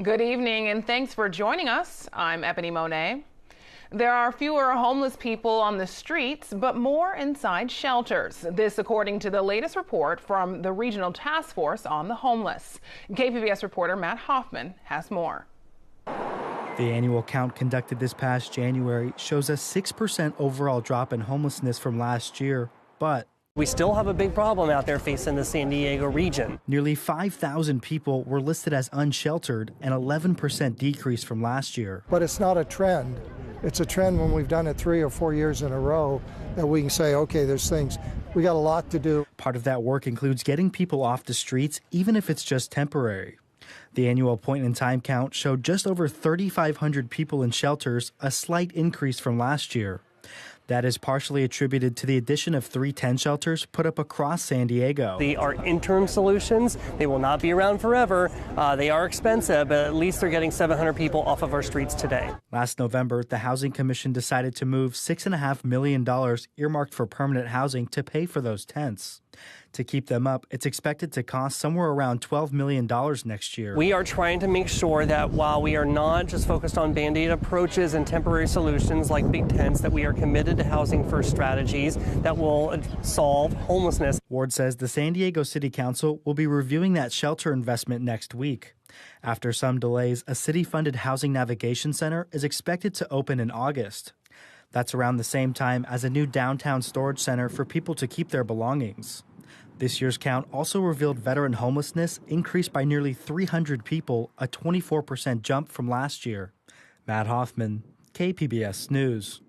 Good evening and thanks for joining us. I'm Ebone Monet. There are fewer homeless people on the streets, but more inside shelters. This according to the latest report from the Regional Task Force on the Homeless. KPBS reporter Matt Hoffman has more. The annual count conducted this past January shows a 6% overall drop in homelessness from last year, but we still have a big problem out there facing the San Diego region. Nearly 5,000 people were listed as unsheltered, an 11% decrease from last year. But it's not a trend. It's a trend when we've done it 3 or 4 years in a row that we can say, okay, there's things. We got a lot to do. Part of that work includes getting people off the streets, even if it's just temporary. The annual point-in-time count showed just over 3,500 people in shelters, a slight increase from last year. That is partially attributed to the addition of 3 tent shelters put up across San Diego. They are interim solutions. They will not be around forever. They are expensive, but at least they're getting 700 people off of our streets today. Last November, the Housing Commission decided to move $6.5 million earmarked for permanent housing to pay for those tents. To keep them up, it's expected to cost somewhere around $12 million next year. We are trying to make sure that while we are not just focused on Band-Aid approaches and temporary solutions like big tents, that we are committed to housing first strategies that will solve homelessness. Ward says the San Diego City Council will be reviewing that shelter investment next week. After some delays, a city-funded housing navigation center is expected to open in August. That's around the same time as a new downtown storage center for people to keep their belongings. This year's count also revealed veteran homelessness increased by nearly 300 people, a 24% jump from last year. Matt Hoffman, KPBS News.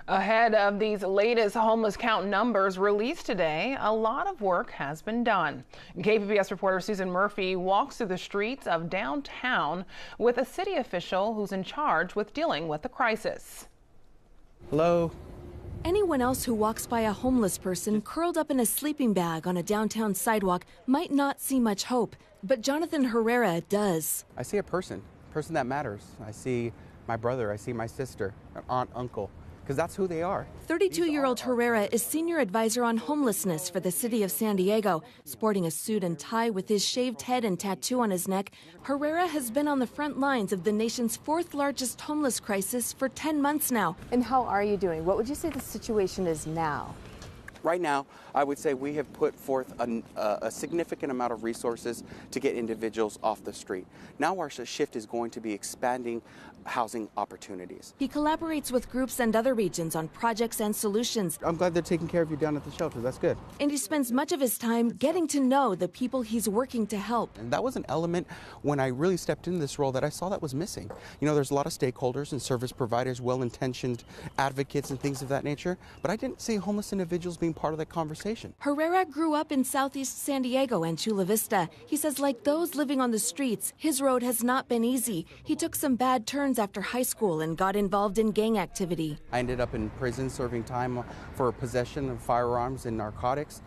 Ahead of these latest homeless count numbers released today, a lot of work has been done. KPBS reporter Susan Murphy walks through the streets of downtown with a city official who's in charge with dealing with the crisis. Hello. Anyone else who walks by a homeless person curled up in a sleeping bag on a downtown sidewalk might not see much hope, but Jonathan Herrera does. I see a person that matters. I see my brother, I see my sister, an aunt, uncle, because that's who they are. 32-year-old Herrera is senior advisor on homelessness for the city of San Diego. Sporting a suit and tie with his shaved head and tattoo on his neck, Herrera has been on the front lines of the nation's 4th largest homeless crisis for 10 months now. And how are you doing? What would you say the situation is now? Right now, I would say we have put forth a significant amount of resources to get individuals off the street. Now our shift is going to be expanding housing opportunities. He collaborates with groups and other regions on projects and solutions. I'm glad they're taking care of you down at the shelter. That's good. And he spends much of his time getting to know the people he's working to help. And that was an element when I really stepped into this role that I saw that was missing. You know, there's a lot of stakeholders and service providers, well-intentioned advocates and things of that nature, but I didn't see homeless individuals being part of that conversation. Herrera grew up in Southeast San Diego and Chula Vista. He says like those living on the streets, his road has not been easy. He took some bad turns after high school and got involved in gang activity. I ended up in prison serving time for possession of firearms and narcotics.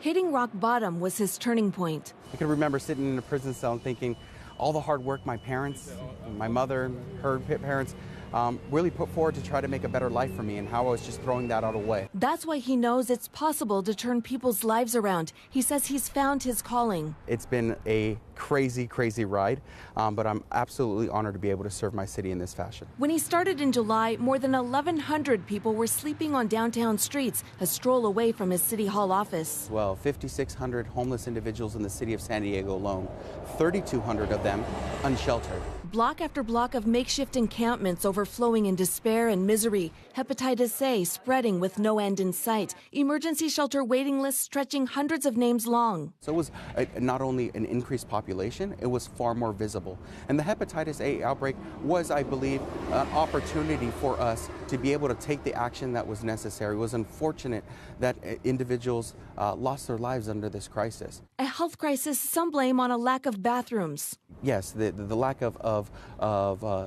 Hitting rock bottom was his turning point. I can remember sitting in a prison cell and thinking all the hard work my parents, my mother, her parents, really put forward to try to make a better life for me, and how I was just throwing that out away. That's why he knows it's possible to turn people's lives around. He says he's found his calling. It's been a crazy, crazy ride, but I'm absolutely honored to be able to serve my city in this fashion. When he started in July, more than 1,100 people were sleeping on downtown streets, a stroll away from his City Hall office. Well, 5,600 homeless individuals in the city of San Diego alone, 3,200 of them unsheltered. Block after block of makeshift encampments overflowing in despair and misery. Hepatitis A spreading with no end in sight. Emergency shelter waiting lists stretching hundreds of names long. So it was not only an increased population, it was far more visible. And the hepatitis A outbreak was, I believe, an opportunity for us to be able to take the action that was necessary. It was unfortunate that individuals lost their lives under this crisis. A health crisis some blame on a lack of bathrooms. Yes, the lack of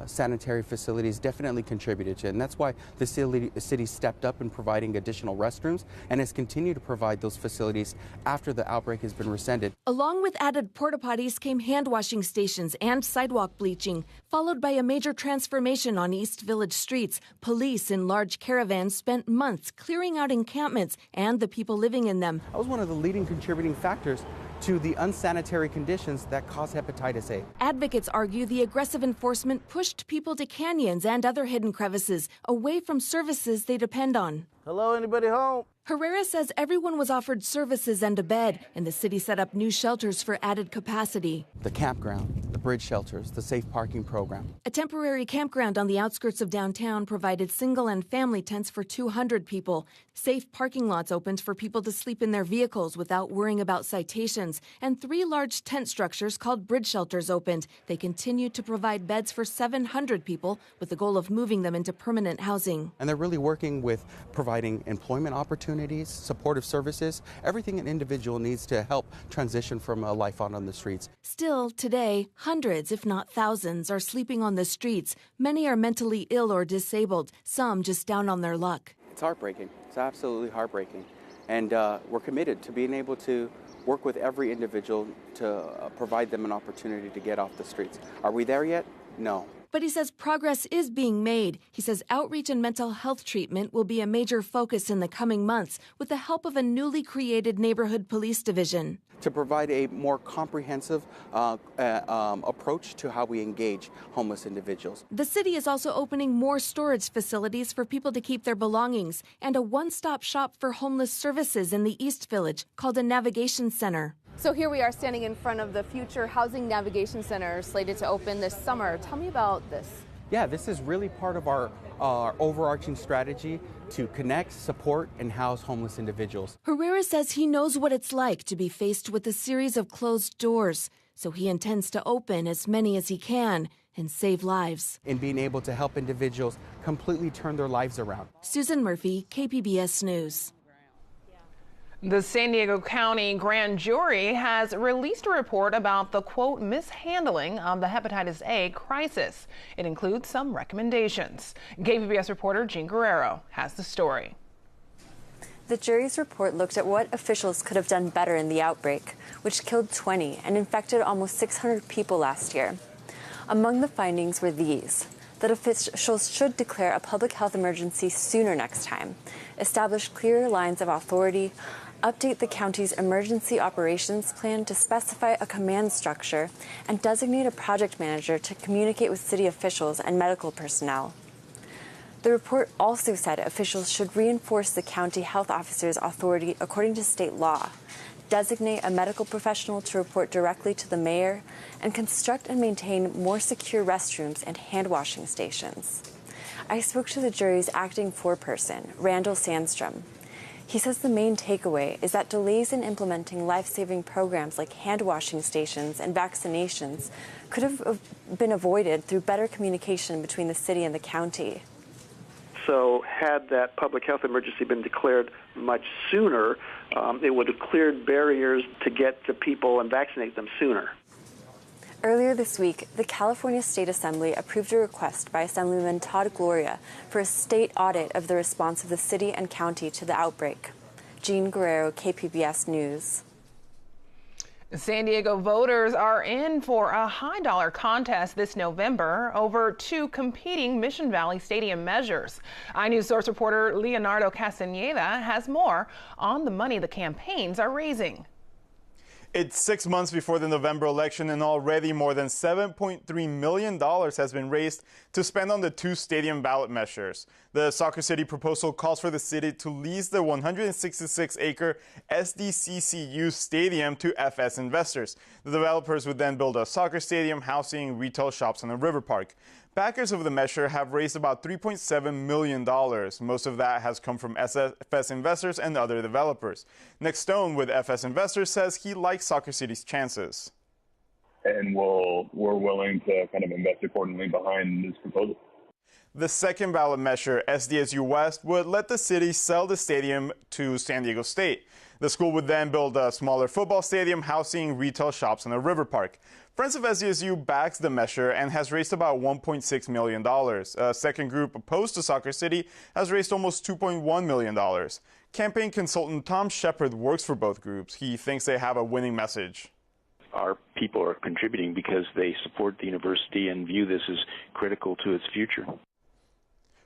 sanitary facilities definitely contributed to it, and that's why the city stepped up in providing additional restrooms and has continued to provide those facilities after the outbreak has been rescinded. Along with added porta potties came hand washing stations and sidewalk bleaching, followed by a major transformation on East Village streets. Police in large caravans spent months clearing out encampments and the people living in them. That was one of the leading contributing factors to the unsanitary conditions that cause hepatitis A. Advocates argue the aggressive enforcement pushed people to canyons and other hidden crevices, away from services they depend on. Hello, anybody home? Herrera says everyone was offered services and a bed, and the city set up new shelters for added capacity. The campground, the bridge shelters, the safe parking program. A temporary campground on the outskirts of downtown provided single and family tents for 200 people. Safe parking lots opened for people to sleep in their vehicles without worrying about citations. And 3 large tent structures called bridge shelters opened. They continue to provide beds for 700 people with the goal of moving them into permanent housing. And they're really working with providing employment opportunities, supportive services, everything an individual needs to help transition from a life out on the streets. Still, today, hundreds, if not thousands, are sleeping on the streets. Many are mentally ill or disabled, some just down on their luck. It's heartbreaking. It's absolutely heartbreaking. And we're committed to being able to work with every individual to provide them an opportunity to get off the streets. Are we there yet? No. But he says progress is being made. He says outreach and mental health treatment will be a major focus in the coming months with the help of a newly created neighborhood police division. To provide a more comprehensive approach to how we engage homeless individuals. The city is also opening more storage facilities for people to keep their belongings and a one-stop shop for homeless services in the East Village called a navigation center. So here we are standing in front of the future Housing Navigation Center slated to open this summer. Tell me about this. Yeah, this is really part of our overarching strategy to connect, support, and house homeless individuals. Herrera says he knows what it's like to be faced with a series of closed doors, so he intends to open as many as he can and save lives. In being able to help individuals completely turn their lives around. Susan Murphy, KPBS News. The San Diego County Grand Jury has released a report about the, quote, mishandling of the hepatitis A crisis. It includes some recommendations. KPBS reporter Jean Guerrero has the story. The jury's report looked at what officials could have done better in the outbreak, which killed 20 and infected almost 600 people last year. Among the findings were these: that officials should declare a public health emergency sooner next time, establish clearer lines of authority, update the county's emergency operations plan to specify a command structure, and designate a project manager to communicate with city officials and medical personnel. The report also said officials should reinforce the county health officer's authority according to state law, designate a medical professional to report directly to the mayor, and construct and maintain more secure restrooms and hand-washing stations. I spoke to the jury's acting foreperson, Randall Sandstrom. He says the main takeaway is that delays in implementing life-saving programs like hand-washing stations and vaccinations could have been avoided through better communication between the city and the county. So had that public health emergency been declared much sooner, it would have cleared barriers to get to people and vaccinate them sooner. Earlier this week, the California State Assembly approved a request by Assemblyman Todd Gloria for a state audit of the response of the city and county to the outbreak. Jean Guerrero, KPBS News. San Diego voters are in for a high-dollar contest this November over 2 competing Mission Valley Stadium measures. iNews Source reporter Leonardo Castaneda has more on the money the campaigns are raising. It's 6 months before the November election, and already more than $7.3 million has been raised to spend on the 2 stadium ballot measures. The Soccer City proposal calls for the city to lease the 166-acre SDCCU stadium to FS investors. The developers would then build a soccer stadium, housing, retail shops, and a river park. Backers of the measure have raised about $3.7 million. Most of that has come from FS investors and other developers. Nick Stone with FS Investors says he likes Soccer City's chances. And we're willing to kind of invest accordingly behind this proposal. The second ballot measure, SDSU West, would let the city sell the stadium to San Diego State. The school would then build a smaller football stadium, housing, retail shops, and a river park. Friends of SDSU backs the measure and has raised about $1.6 million. A second group opposed to Soccer City has raised almost $2.1 million. Campaign consultant Tom Shepard works for both groups. He thinks they have a winning message. Our people are contributing because they support the university and view this as critical to its future.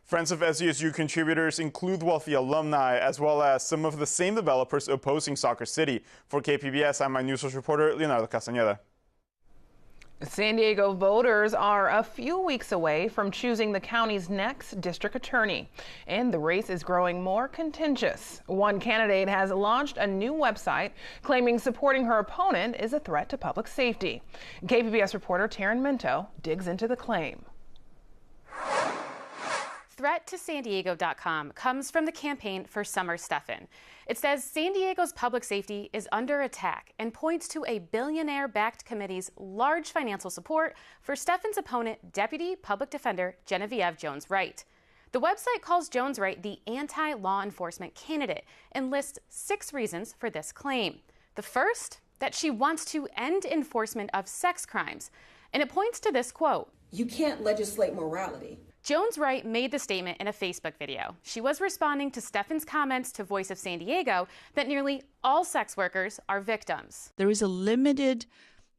Friends of SDSU contributors include wealthy alumni, as well as some of the same developers opposing Soccer City. For KPBS, I'm my news source reporter, Leonardo Castañeda. San Diego voters are a few weeks away from choosing the county's next district attorney, and the race is growing more contentious. One candidate has launched a new website claiming supporting her opponent is a threat to public safety. KPBS reporter Taryn Minto digs into the claim. ThreatToSanDiego.com comes from the campaign for Summer Stephan. It says San Diego's public safety is under attack and points to a billionaire-backed committee's large financial support for Stephan's opponent, Deputy Public Defender Genevieve Jones-Wright. The website calls Jones-Wright the anti-law enforcement candidate and lists 6 reasons for this claim. The first, that she wants to end enforcement of sex crimes. And it points to this quote: "You can't legislate morality." Jones-Wright made the statement in a Facebook video. She was responding to Stephan's comments to Voice of San Diego that nearly all sex workers are victims. There is a limited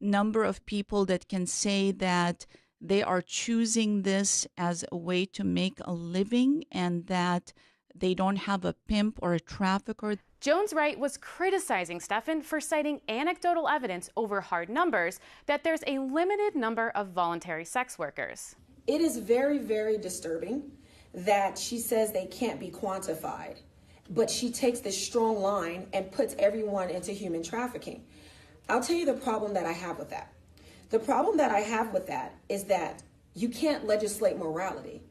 number of people that can say that they are choosing this as a way to make a living and that they don't have a pimp or a trafficker. Jones-Wright was criticizing Stephan for citing anecdotal evidence over hard numbers that there's a limited number of voluntary sex workers. It is very, very disturbing that she says they can't be quantified, but she takes this strong line and puts everyone into human trafficking. I'll tell you the problem that I have with that. The problem that I have with that is that you can't legislate morality.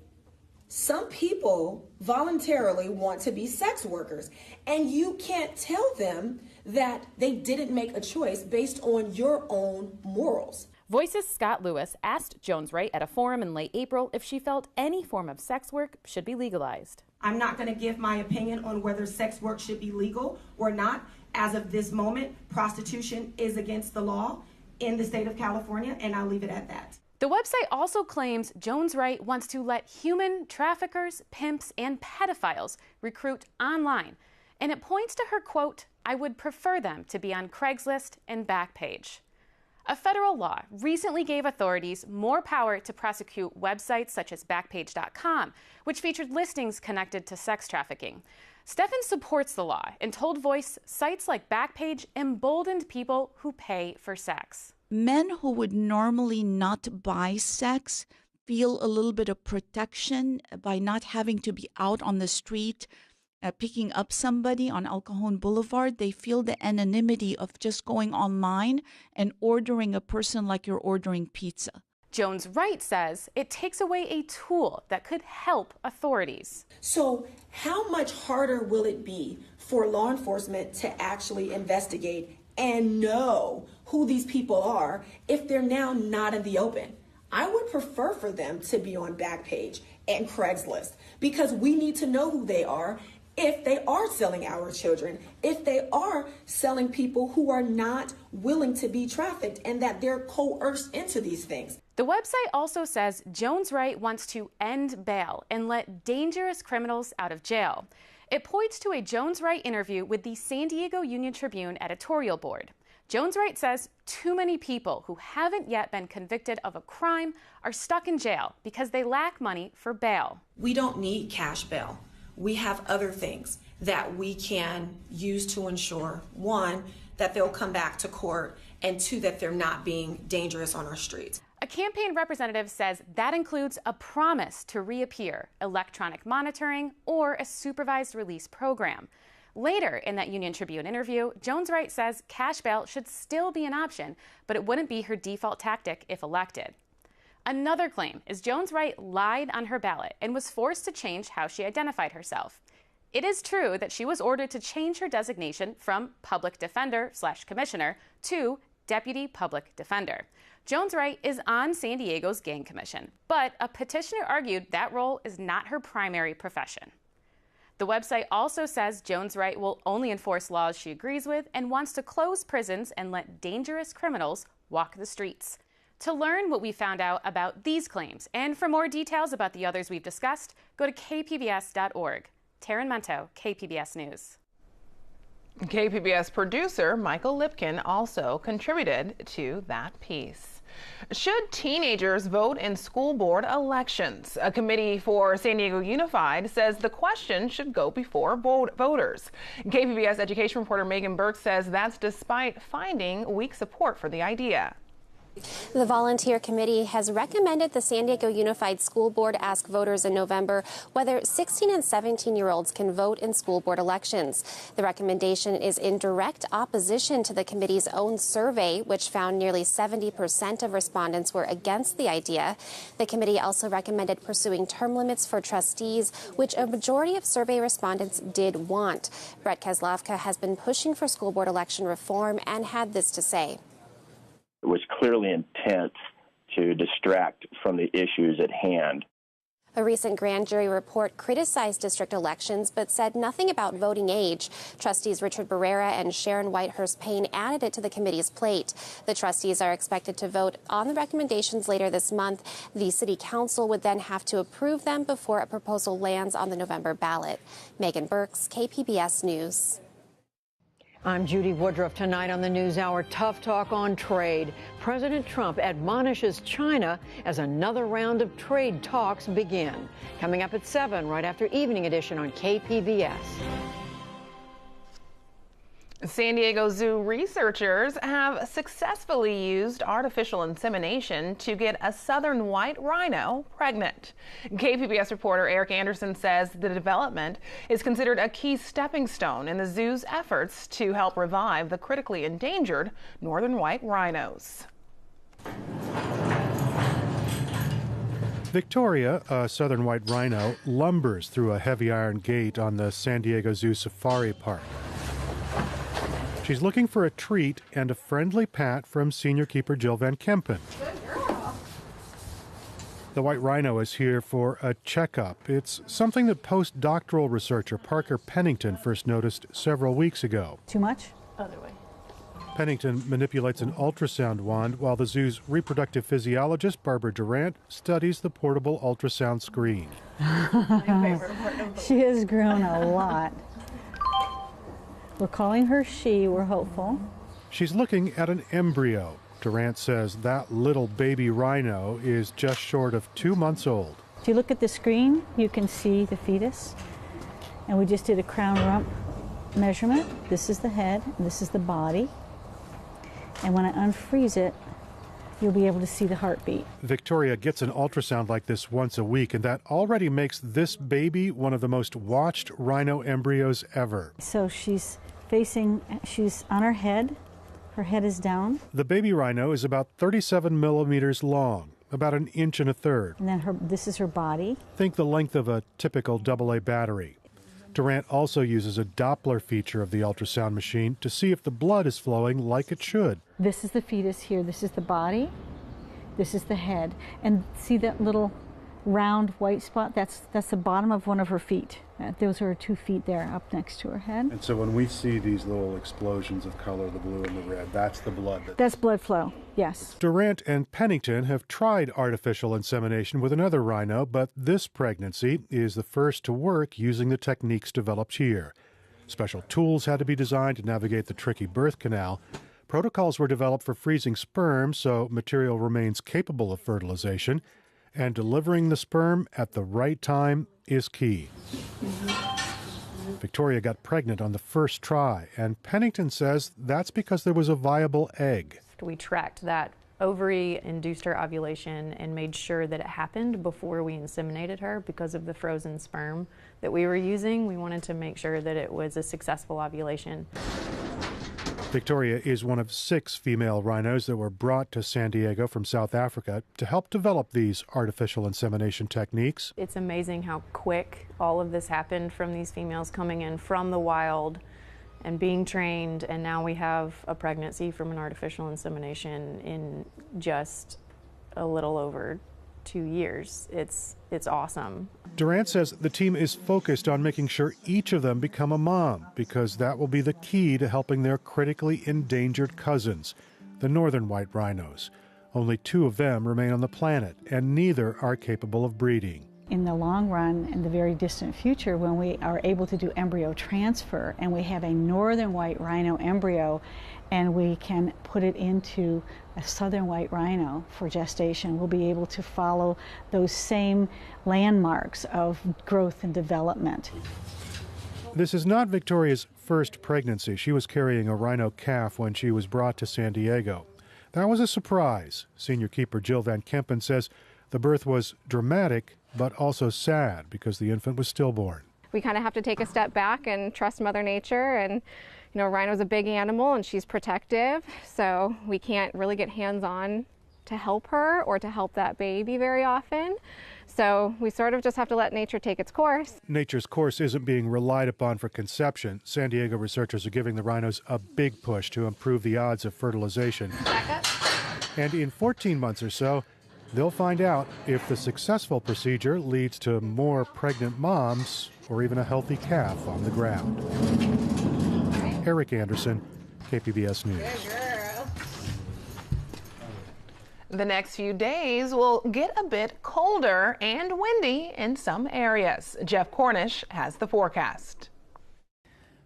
Some people voluntarily want to be sex workers, and you can't tell them that they didn't make a choice based on your own morals. Voice's Scott Lewis asked Jones-Wright at a forum in late April if she felt any form of sex work should be legalized. I'm not going to give my opinion on whether sex work should be legal or not. As of this moment, prostitution is against the law in the state of California, and I'll leave it at that. The website also claims Jones-Wright wants to let human traffickers, pimps, and pedophiles recruit online. And it points to her quote, "I would prefer them to be on Craigslist and Backpage." A federal law recently gave authorities more power to prosecute websites such as Backpage.com, which featured listings connected to sex trafficking. Stephan supports the law and told Voice sites like Backpage emboldened people who pay for sex. Men who would normally not buy sex feel a little bit of protection by not having to be out on the street picking up somebody on El Cajon Boulevard. They feel the anonymity of just going online and ordering a person like you're ordering pizza. Jones-Wright says it takes away a tool that could help authorities. So how much harder will it be for law enforcement to actually investigate and know who these people are if they're now not in the open? I would prefer for them to be on Backpage and Craigslist because we need to know who they are. If they are selling our children, if they are selling people who are not willing to be trafficked and that they're coerced into these things. The website also says Jones-Wright wants to end bail and let dangerous criminals out of jail. It points to a Jones-Wright interview with the San Diego Union-Tribune editorial board. Jones-Wright says too many people who haven't yet been convicted of a crime are stuck in jail because they lack money for bail. We don't need cash bail. We have other things that we can use to ensure, one, that they'll come back to court, and two, that they're not being dangerous on our streets. A campaign representative says that includes a promise to reappear, electronic monitoring, or a supervised release program. Later in that Union Tribune interview, Jones-Wright says cash bail should still be an option, but it wouldn't be her default tactic if elected. Another claim is Jones-Wright lied on her ballot and was forced to change how she identified herself. It is true that she was ordered to change her designation from public defender/commissioner to deputy public defender. Jones-Wright is on San Diego's Gang Commission, but a petitioner argued that role is not her primary profession. The website also says Jones-Wright will only enforce laws she agrees with and wants to close prisons and let dangerous criminals walk the streets. To learn what we found out about these claims and for more details about the others we've discussed, go to kpbs.org. Taryn Minto, KPBS News. KPBS producer Michael Lipkin also contributed to that piece. Should teenagers vote in school board elections? A committee for San Diego Unified says the question should go before voters. KPBS education reporter Megan Burke says that's despite finding weak support for the idea. The volunteer committee has recommended the San Diego Unified School Board ask voters in November whether 16 and 17-year-olds can vote in school board elections. The recommendation is in direct opposition to the committee's own survey, which found nearly 70% of respondents were against the idea. The committee also recommended pursuing term limits for trustees, which a majority of survey respondents did want. Brett Kezlavka has been pushing for school board election reform and had this to say. It was clearly intent to distract from the issues at hand. A recent grand jury report criticized district elections but said nothing about voting age. Trustees Richard Barrera and Sharon Whitehurst Payne added it to the committee's plate. The trustees are expected to vote on the recommendations later this month. The city council would then have to approve them before a proposal lands on the November ballot. Megan Burks, KPBS News. I'm Judy Woodruff. Tonight on the NewsHour, tough talk on trade. President Trump admonishes China as another round of trade talks begin. Coming up at 7, right after Evening Edition on KPBS. San Diego Zoo researchers have successfully used artificial insemination to get a southern white rhino pregnant. KPBS reporter Eric Anderson says the development is considered a key stepping stone in the zoo's efforts to help revive the critically endangered northern white rhinos. Victoria, a southern white rhino, lumbers through a heavy iron gate on the San Diego Zoo Safari Park. She's looking for a treat and a friendly pat from senior keeper Jill Van Kempen. The white rhino is here for a checkup. It's something that postdoctoral researcher Parker Pennington first noticed several weeks ago. Too much? Other way. Pennington manipulates an ultrasound wand while the zoo's reproductive physiologist Barbara Durant studies the portable ultrasound screen. She has grown a lot. We're calling her she, we're hopeful. She's looking at an embryo. Durant says that little baby rhino is just short of 2 months old. If you look at the screen, you can see the fetus. And we just did a crown rump measurement. This is the head, and this is the body. And when I unfreeze it, you'll be able to see the heartbeat. Victoria gets an ultrasound like this once a week, and that already makes this baby one of the most watched rhino embryos ever. So she's on her head is down. The baby rhino is about 37 millimeters long, about 1.33 inches. And then this is her body. Think the length of a typical AA battery. Durant also uses a Doppler feature of the ultrasound machine to see if the blood is flowing like it should. This is the fetus here, this is the body, this is the head. And see that little round white spot? That's the bottom of one of her feet. Those are her 2 feet there up next to her head. And so when we see these little explosions of color, the blue and the red, that's the blood. That's blood flow, yes. Durant and Pennington have tried artificial insemination with another rhino, but this pregnancy is the first to work using the techniques developed here. Special tools had to be designed to navigate the tricky birth canal. Protocols were developed for freezing sperm so material remains capable of fertilization. And delivering the sperm at the right time is key. Victoria got pregnant on the first try, and Pennington says that's because there was a viable egg. We tracked that ovary, induced her ovulation, and made sure that it happened before we inseminated her because of the frozen sperm that we were using. We wanted to make sure that it was a successful ovulation. Victoria is one of 6 female rhinos that were brought to San Diego from South Africa to help develop these artificial insemination techniques. It's amazing how quick all of this happened from these females coming in from the wild and being trained, and now we have a pregnancy from an artificial insemination in just a little over 2 years. It's awesome. Durant says the team is focused on making sure each of them become a mom because that will be the key to helping their critically endangered cousins, the northern white rhinos. Only 2 of them remain on the planet, and neither are capable of breeding. in the long run, in the very distant future, when we are able to do embryo transfer and we have a northern white rhino embryo and we can put it into a southern white rhino for gestation, we'll be able to follow those same landmarks of growth and development. This is not Victoria's first pregnancy. She was carrying a rhino calf when she was brought to San Diego. That was a surprise. Senior keeper Jill Van Kempen says the birth was dramatic, but also sad because the infant was stillborn. We kind of have to take a step back and trust Mother Nature. And, you know, Rhino's a big animal and she's protective, so we can't really get hands-on to help her or to help that baby very often. So we sort of just have to let nature take its course. Nature's course isn't being relied upon for conception. San Diego researchers are giving the rhinos a big push to improve the odds of fertilization. And in 14 months or so, they'll find out if the successful procedure leads to more pregnant moms or even a healthy calf on the ground. Eric Anderson, KPBS News. The next few days will get a bit colder and windy in some areas. Jeff Cornish has the forecast.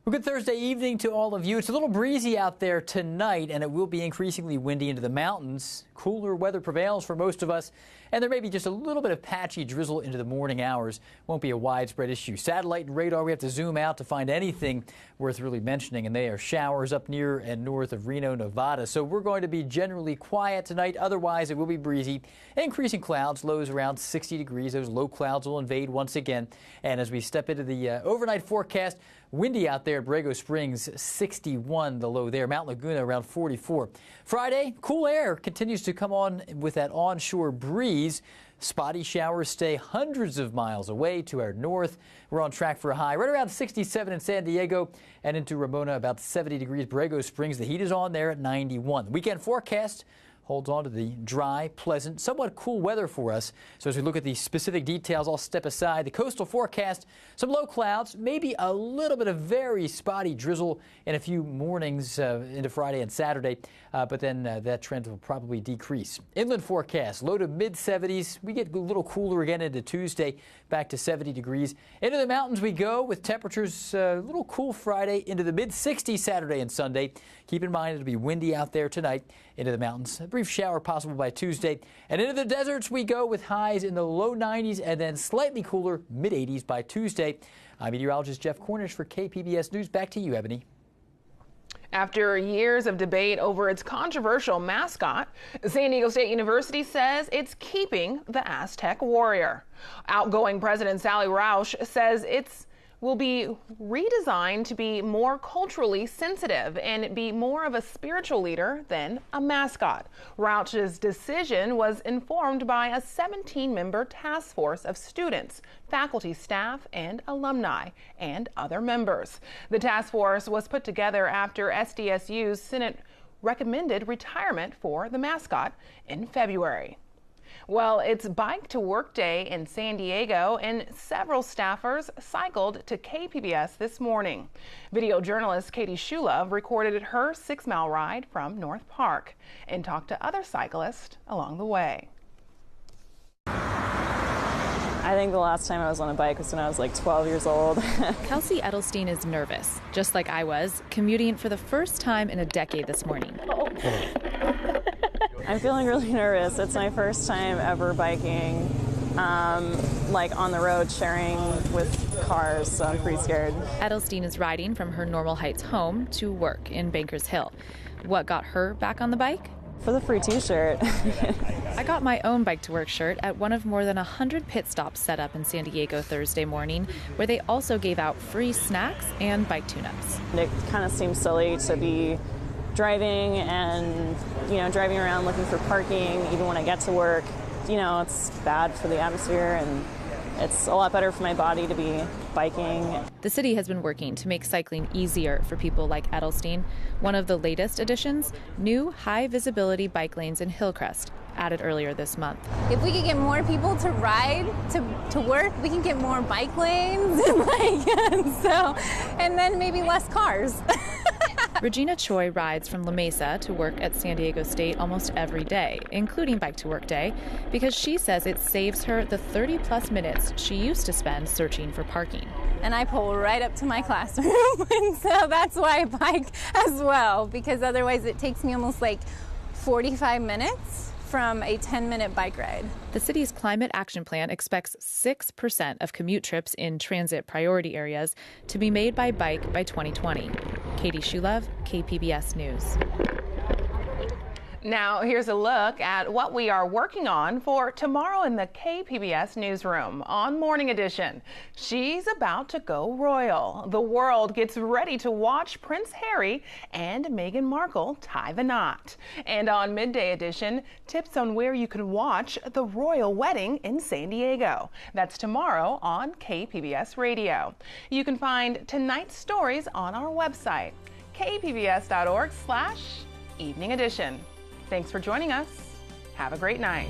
Well, good Thursday evening to all of you. It's a little breezy out there tonight, and it will be increasingly windy into the mountains. Cooler weather prevails for most of us, and there may be just a little bit of patchy drizzle into the morning hours. Won't be a widespread issue. Satellite and radar, we have to zoom out to find anything worth really mentioning, and they are showers up near and north of Reno, Nevada. So we're going to be generally quiet tonight. Otherwise, it will be breezy. Increasing clouds, lows around 60 degrees. Those low clouds will invade once again. And as we step into the overnight forecast, windy out there at Borrego Springs, 61 the low there. Mount Laguna around 44. Friday, cool air continues to come on with that onshore breeze. Spotty showers stay hundreds of miles away to our north. We're on track for a high right around 67 in San Diego and into Ramona about 70 degrees. Borrego Springs, the heat is on there at 91. The weekend forecast holds on to the dry, pleasant, somewhat cool weather for us. So as we look at the specific details, I'll step aside. The coastal forecast, some low clouds, maybe a little bit of very spotty drizzle in a few mornings into Friday and Saturday, but then that trend will probably decrease. Inland forecast, low to mid 70s. We get a little cooler again into Tuesday, back to 70 degrees. Into the mountains we go with temperatures a little cool Friday into the mid 60s Saturday and Sunday. Keep in mind it'll be windy out there tonight. Into the mountains, a brief shower possible by Tuesday. And into the deserts we go with highs in the low 90s and then slightly cooler mid 80s by Tuesday. I'm meteorologist Jeff Cornish for KPBS News. Back to you, Ebony. After years of debate over its controversial mascot, San Diego State University says it's keeping the Aztec warrior. Outgoing President Sally Rausch says it's will be redesigned to be more culturally sensitive and be more of a spiritual leader than a mascot. Rausch's decision was informed by a 17-member task force of students, faculty, staff, and alumni, and other members. The task force was put together after SDSU's Senate recommended retirement for the mascot in February. Well, it's Bike to Work Day in San Diego, and several staffers cycled to KPBS this morning. Video journalist Katie Shulov recorded her 6-mile ride from North Park and talked to other cyclists along the way. I think the last time I was on a bike was when I was like 12 years old. Kelsey Edelstein is nervous, just like I was, commuting for the first time in a decade this morning. I'm feeling really nervous. It's my first time ever biking, like on the road, sharing with cars, so I'm pretty scared. Edelstein is riding from her Normal Heights home to work in Bankers Hill. What got her back on the bike? For the free t-shirt. I got my own Bike to Work shirt at one of more than 100 pit stops set up in San Diego Thursday morning, where they also gave out free snacks and bike tune-ups. It kind of seems silly to be driving and, driving around looking for parking, even when I get to work. It's bad for the atmosphere, and it's a lot better for my body to be biking. The city has been working to make cycling easier for people like Edelstein. One of the latest additions, new high-visibility bike lanes in Hillcrest, added earlier this month. If we could get more people to ride to work, we can get more bike lanes, and then maybe less cars. Regina Choi rides from La Mesa to work at San Diego State almost every day, including Bike to Work Day, because she says it saves her the 30-plus minutes she used to spend searching for parking. And I pull right up to my classroom, and so that's why I bike as well, because otherwise it takes me almost like 45 minutes from a 10-minute bike ride. The city's climate action plan expects 6% of commute trips in transit priority areas to be made by bike by 2020. Katie Shulov, KPBS News. Now, here's a look at what we are working on for tomorrow in the KPBS newsroom on Morning Edition. She's about to go royal. The world gets ready to watch Prince Harry and Meghan Markle tie the knot. And on Midday Edition, tips on where you can watch the royal wedding in San Diego. That's tomorrow on KPBS Radio. You can find tonight's stories on our website, kpbs.org/evening edition. Thanks for joining us. Have a great night.